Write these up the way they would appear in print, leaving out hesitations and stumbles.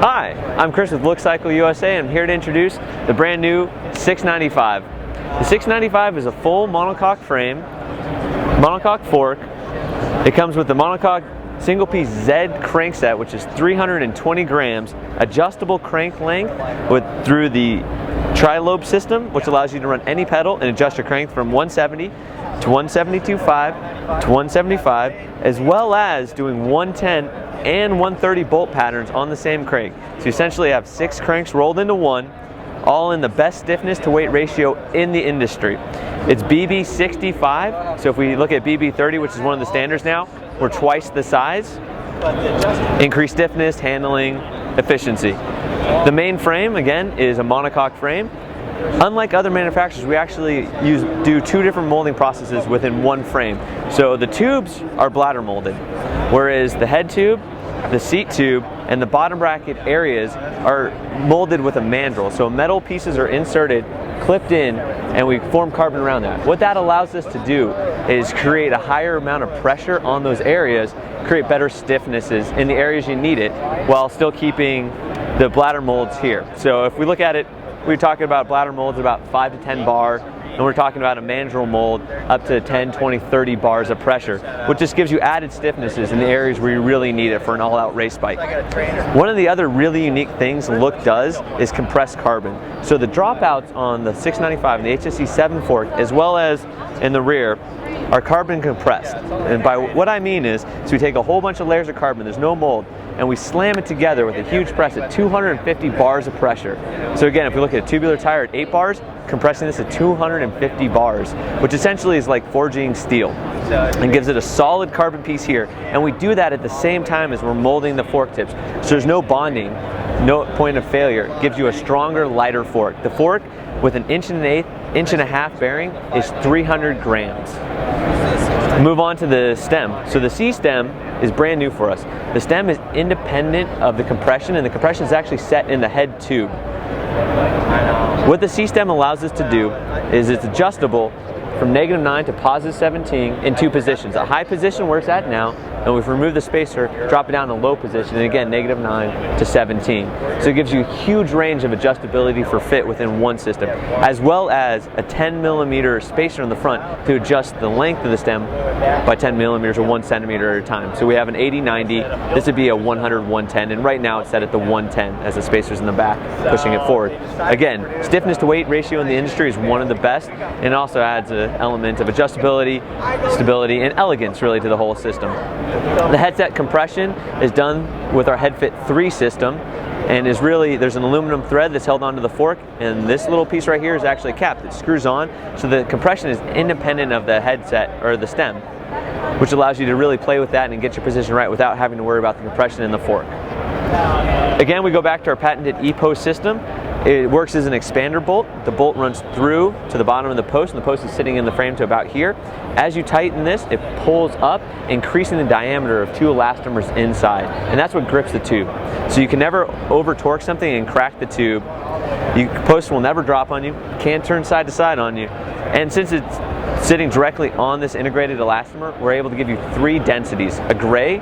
Hi, I'm Chris with Look Cycle USA, and I'm here to introduce the brand new 695. The 695 is a full monocoque frame, monocoque fork. It comes with the monocoque single piece Z crankset, which is 320 grams, adjustable crank length through the tri-lobe system, which allows you to run any pedal and adjust your crank from 170 to 172.5 to 175, as well as doing 110 and 130 bolt patterns on the same crank. So you essentially have 6 cranks rolled into one, all in the best stiffness to weight ratio in the industry. It's BB 65, so if we look at BB 30, which is one of the standards now, we're twice the size. Increased stiffness, handling, efficiency. The main frame, again, is a monocoque frame. Unlike other manufacturers, we actually do 2 different molding processes within one frame. So the tubes are bladder molded, whereas the head tube, the seat tube, and the bottom bracket areas are molded with a mandrel. So metal pieces are inserted, clipped in, and we form carbon around that. What that allows us to do is create a higher amount of pressure on those areas, create better stiffnesses in the areas you need it, while still keeping the bladder molds here. So if we look at it, we're talking about bladder molds about 5 to 10 bar, and we're talking about a mandrel mold up to 10, 20, 30 bars of pressure, which just gives you added stiffnesses in the areas where you really need it for an all-out race bike. One of the other really unique things Look does is compressed carbon. So the dropouts on the 695 and the HSC 7 fork, as well as in the rear, are carbon compressed. And by what I mean is, so we take a whole bunch of layers of carbon, there's no mold, and we slam it together with a huge press at 250 bars of pressure. So again, if we look at a tubular tire at 8 bars, compressing this at 250 bars, which essentially is like forging steel, and gives it a solid carbon piece here. And we do that at the same time as we're molding the fork tips. So there's no bonding, no point of failure. It gives you a stronger, lighter fork. The fork with an 1.1 inch bearing is 300 grams. Move on to the stem. So the C stem is brand new for us. The stem is independent of the compression, and the compression is actually set in the head tube. What the C stem allows us to do is it's adjustable from -9 to +17 in 2 positions. A high position where it's at now, and we've removed the spacer, drop it down to low position, and again, -9 to 17. So it gives you a huge range of adjustability for fit within one system, as well as a 10mm spacer in the front to adjust the length of the stem by 10mm or 1 centimeter at a time. So we have an 80-90, this would be a 100-110, and right now it's set at the 110 as the spacer's in the back, pushing it forward. Again, stiffness to weight ratio in the industry is one of the best, and it also adds an element of adjustability, stability, and elegance really to the whole system. The headset compression is done with our HeadFit 3 system, and is really, there's an aluminum thread that's held onto the fork, and this little piece right here is actually a cap that screws on, so the compression is independent of the headset or the stem, which allows you to really play with that and get your position right without having to worry about the compression in the fork. Again, we go back to our patented E-post system. It works as an expander bolt. The bolt runs through to the bottom of the post, and the post is sitting in the frame to about here. As you tighten this, it pulls up, increasing the diameter of 2 elastomers inside, and that's what grips the tube. So you can never over torque something and crack the tube. The post will never drop on you, can't turn side to side on you, and since it's sitting directly on this integrated elastomer, we're able to give you 3 densities: a gray,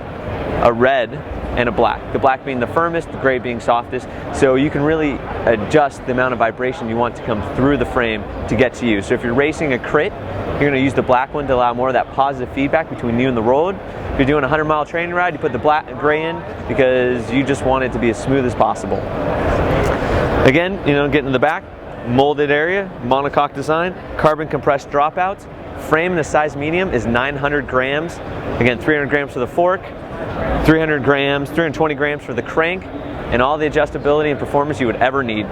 a red, and a black. The black being the firmest, the gray being softest, so you can really adjust the amount of vibration you want to come through the frame to get to you. So if you're racing a crit, you're going to use the black one to allow more of that positive feedback between you and the road. If you're doing a 100-mile training ride, you put the gray in because you just want it to be as smooth as possible. Again, getting to the back, molded area, monocoque design, carbon compressed dropouts. Frame in a size medium is 900 grams. Again, 300 grams for the fork, 300 grams, 320 grams for the crank, and all the adjustability and performance you would ever need.